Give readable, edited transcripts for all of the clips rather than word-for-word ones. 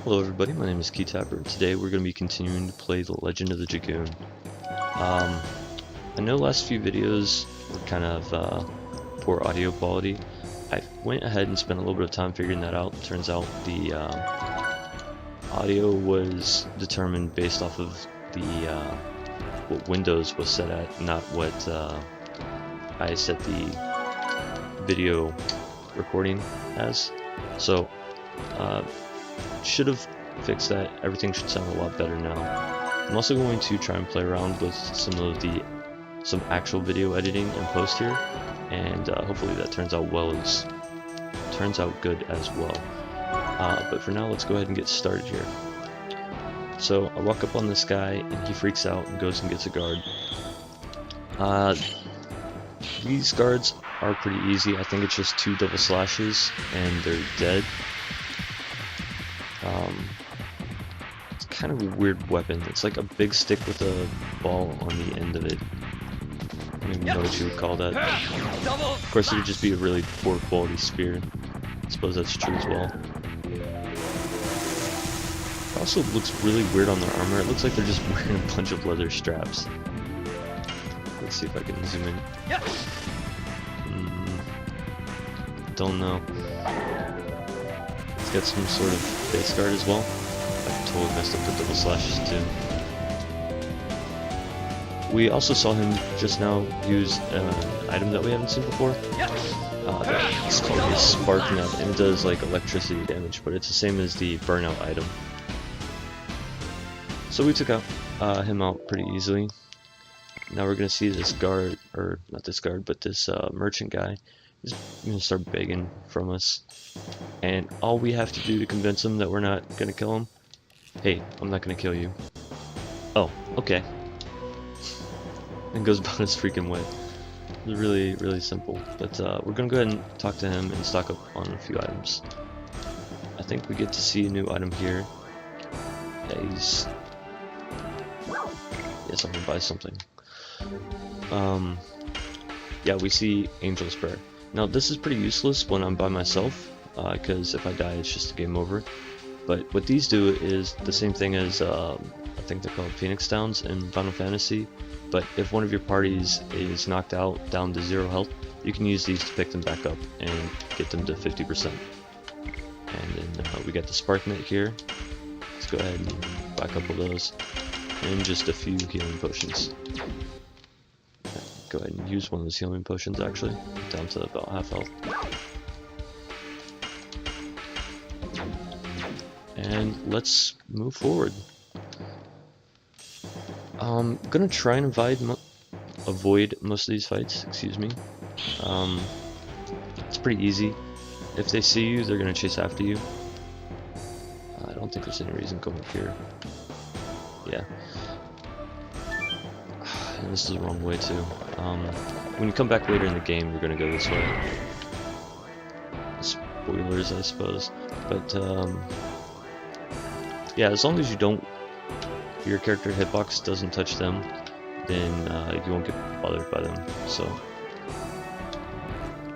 Hello everybody, my name is Keytapper. Today we're going to be continuing to play The Legend of the Dragoon. I know last few videos were kind of poor audio quality. I went ahead and spent a little bit of time figuring that out. Turns out the audio was determined based off of the what Windows was set at, not what I set the video recording as. So should have fixed that. Everything should sound a lot better now. I'm also going to try and play around with some actual video editing and post here, and hopefully that turns out good as well. But for now, let's go ahead and get started here. So I walk up on this guy and he freaks out and goes and gets a guard. These guards are pretty easy. I think it's just 2 double slashes and they're dead. It's kind of a weird weapon. It's like a big stick with a ball on the end of it. I don't even know what you would call that. Of course, it would just be a really poor quality spear. I suppose that's true as well. It also looks really weird on their armor. It looks like they're just wearing a bunch of leather straps. Let's see if I can zoom in. Don't know. It's got some sort of face guard as well. I totally messed up the double slashes too. We also saw him just now use an item that we haven't seen before. It's called a Spark Net, and it does like electricity damage, but it's the same as the burnout item. So we took him out pretty easily. Now we're gonna see this guard, or not this guard, but this merchant guy. He's gonna start begging from us, and all we have to do to convince him that we're not gonna kill him. Hey, I'm not gonna kill you. Oh, okay. And goes about his freaking way. It's really, really simple. But we're gonna go ahead and talk to him and stock up on a few items. I think we get to see a new item here. Yeah, yes, I'm gonna buy something. Yeah, we see Angel's Prayer. Now this is pretty useless when I'm by myself, because if I die it's just a game over. But what these do is the same thing as, I think they're called Phoenix Downs in Final Fantasy. But if one of your parties is knocked out down to 0 health, you can use these to pick them back up and get them to 50%. And then we got the Spark Net here. Let's go ahead and buy a couple of those. And just a few healing potions. Go ahead and use one of those healing potions actually, down to about half health. And let's move forward. I'm gonna try and avoid most of these fights, excuse me. It's pretty easy. If they see you, they're gonna chase after you. I don't think there's any reason going up here. Yeah. And this is the wrong way too. When you come back later in the game, you're gonna go this way. Spoilers, I suppose. But yeah, as long as your character hitbox doesn't touch them, then you won't get bothered by them. So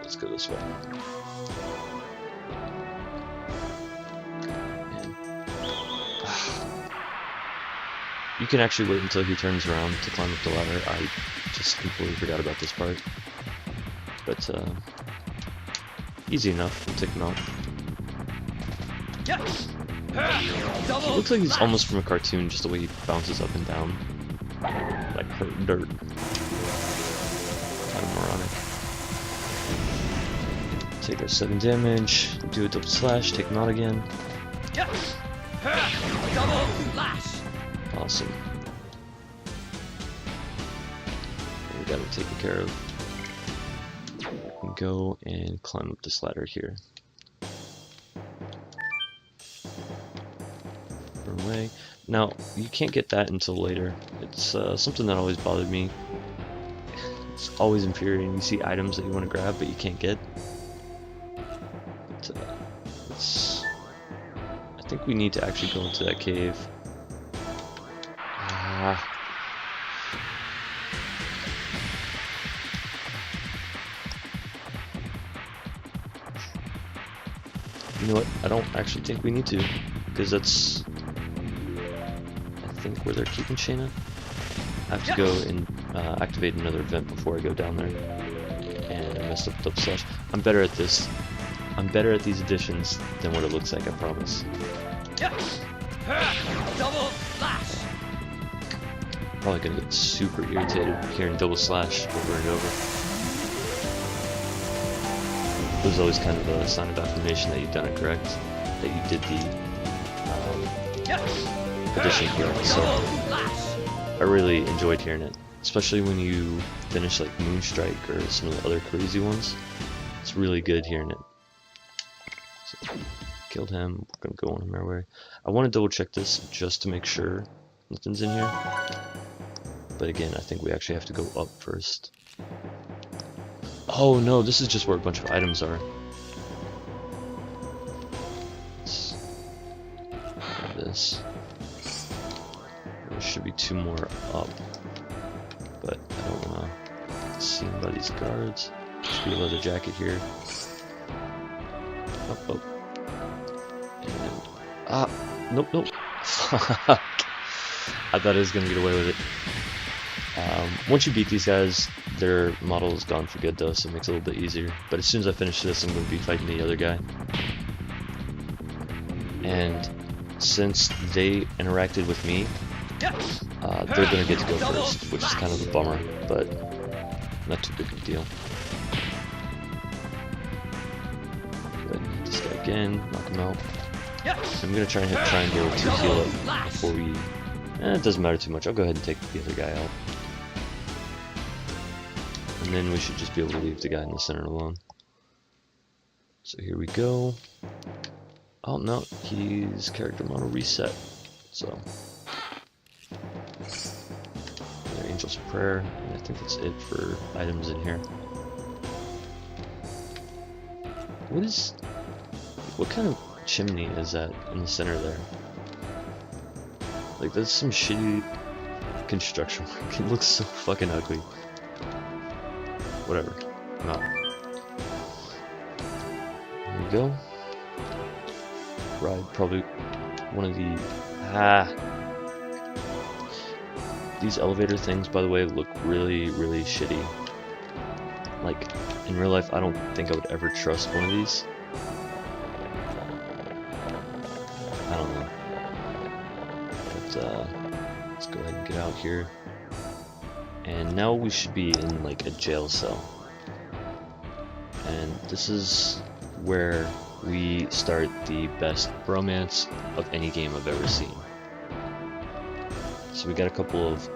let's go this way. You can actually wait until he turns around to climb up the ladder. I just completely forgot about this part. But, easy enough. We'll take him out. He looks like he's almost from a cartoon, just the way he bounces up and down. Like hurt dirt. Kind of moronic. Take our 7 damage, do a double slash, take him out again. Double slash. Awesome. We got it taken care of. We can go and climb up this ladder here. Run away. Now, you can't get that until later. It's something that always bothered me. It's always infuriating. You see items that you want to grab, but you can't get. But, I think we need to actually go into that cave. You know what? I don't actually think we need to, because that's, I think, where they're keeping Shayna. I have to go and activate another event before I go down there. And I messed up double slash. I'm better at this. I'm better at these additions than what it looks like, I promise. Double slash. Probably gonna get super irritated hearing double slash over and over. It was always kind of a sign of affirmation that you've done it correct, that you did the addition correct. So I really enjoyed hearing it, especially when you finish like Moonstrike or some of the other crazy ones. It's really good hearing it. So, killed him. We're gonna go on our way. I want to double check this just to make sure nothing's in here. But again, I think we actually have to go up first. Oh no, this is just where a bunch of items are. Let's grab this. There should be 2 more up, but I don't want to get seen by these guards. Should be a leather jacket here. Oh. And, nope. Fuck. I thought I was gonna get away with it. Once you beat these guys, their model is gone for good though, so it makes it a little bit easier. But as soon as I finish this, I'm going to be fighting the other guy. And since they interacted with me, they're going to get to go first, which is kind of a bummer, but not too big of a deal. Go ahead and hit this guy again, knock him out. I'm going to try and hit triangle to heal up before we... it doesn't matter too much, I'll go ahead and take the other guy out. And then we should just be able to leave the guy in the center alone. So here we go. Oh no, his character model reset. So another Angel's Prayer, and I think that's it for items in here. What kind of chimney is that in the center there? Like, that's some shitty construction work. It looks so fucking ugly. Whatever. I'm out. There we go. Ride probably one of the... These elevator things, by the way, look really, really shitty. Like, in real life, I don't think I would ever trust one of these. I don't know. But, let's go ahead and get out here. And now we should be in like a jail cell. And this is where we start the best bromance of any game I've ever seen. So we got a couple of,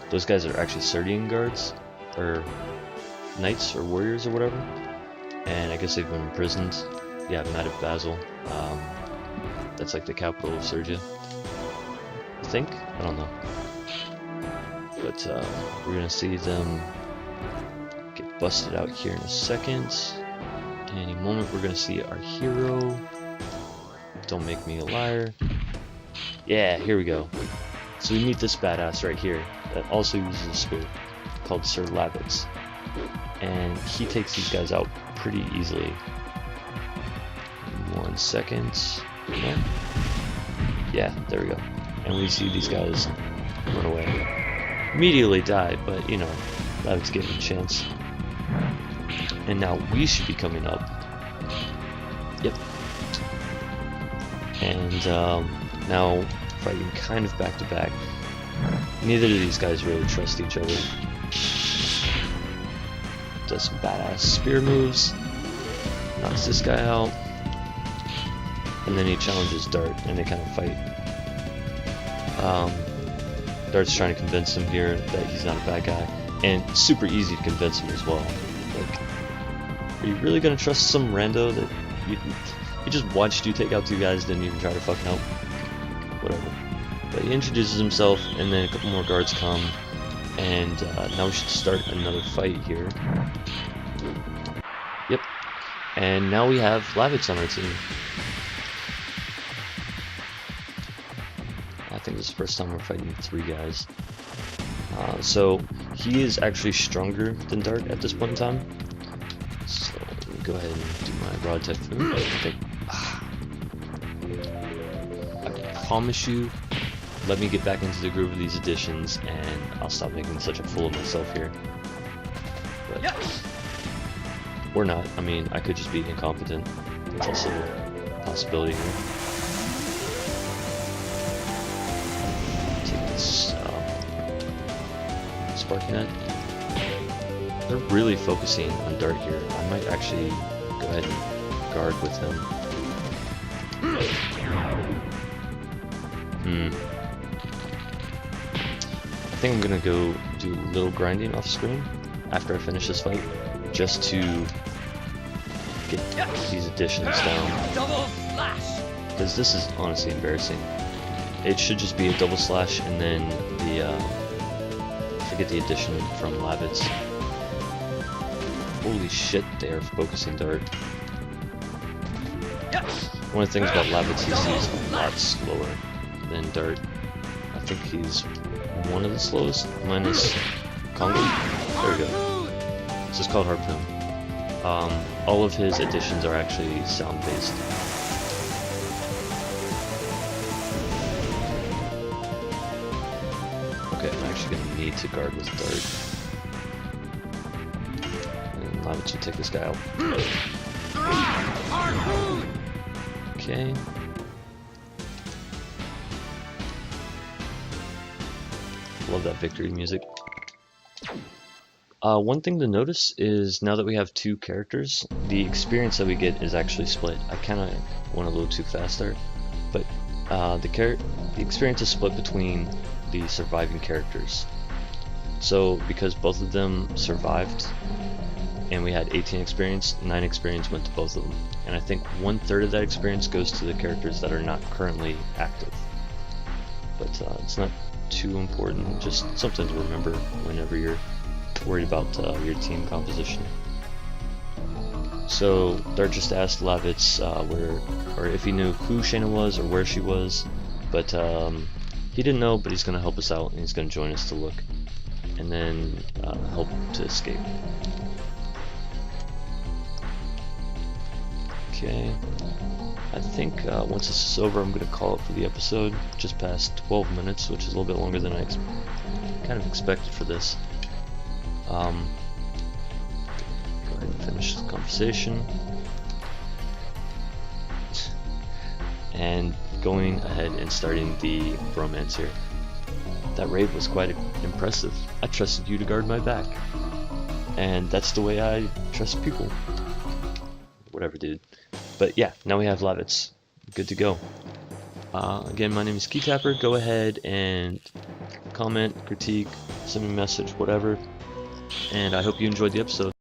those guys are actually Serdian guards, or knights, or warriors, or whatever. And I guess they've been imprisoned. Yeah, Knight of Basil. That's like the capital of Sergia. I think? I don't know. But we're gonna see them get busted out here in a second. In any moment we're gonna see our hero. Don't make me a liar. Yeah, here we go. So we meet this badass right here that also uses a spear, called Sir Lavitz. And he takes these guys out pretty easily. In 1 second. Yeah, there we go. And we see these guys run away. Immediately die, but you know, Lavitz getting a chance. And now we should be coming up. Yep. And now fighting kind of back to back. Neither of these guys really trust each other. Does some badass spear moves. Knocks this guy out. And then he challenges Dart, and they kind of fight. Dart's trying to convince him here that he's not a bad guy. And super easy to convince him as well. Like, are you really gonna trust some rando that he just watched you take out 2 guys, didn't even try to fucking help? Whatever. But he introduces himself, and then a couple more guards come, and now we should start another fight here. Yep. And now we have Lavitz on our team. I think this is the first time we're fighting 3 guys. So he is actually stronger than Dart at this point in time. So let me go ahead and do my rod typhoon. promise you, let me get back into the groove of these additions, and I'll stop making such a fool of myself here. But, or not. I mean, I could just be incompetent. That's also a possibility here. Take this Sparking Net. They're really focusing on Dart here. I might actually go ahead and guard with him. I think I'm gonna go do a little grinding off screen after I finish this fight, just to get these additions down. Because this is honestly embarrassing. It should just be a double slash and then the forget the addition from Lavitz. Holy shit, they are focusing Dart. One of the things about Lavitz is he's a lot slower than Dart. I think he's one of the slowest, minus Congo. There we go. This is called Harpoon. All of his additions are actually sound based. Okay, I'm actually going to need to guard with Dart. And Lavitz will take this guy out. Okay. Love that victory music. One thing to notice is now that we have two characters, the experience that we get is actually split. I kind of went a little too fast there, but the experience is split between the surviving characters. So because both of them survived, and we had 18 experience, 9 experience went to both of them. And I think 1/3 of that experience goes to the characters that are not currently active. But it's not too important, just something to remember whenever you're worried about your team composition. So Dart just asked Lavitz if he knew who Shayna was or where she was, but he didn't know, but he's going to help us out and he's going to join us to look and then help to escape. Okay, I think once this is over, I'm going to call it for the episode. Just past 12 minutes, which is a little bit longer than I kind of expected for this. Go ahead and finish this conversation. And going ahead and starting the bromance here. That raid was quite impressive. I trusted you to guard my back. And that's the way I trust people. Whatever, dude. But yeah, now we have Lavitz. Good to go. Again, my name is Keytapper. Go ahead and comment, critique, send me a message, whatever. And I hope you enjoyed the episode.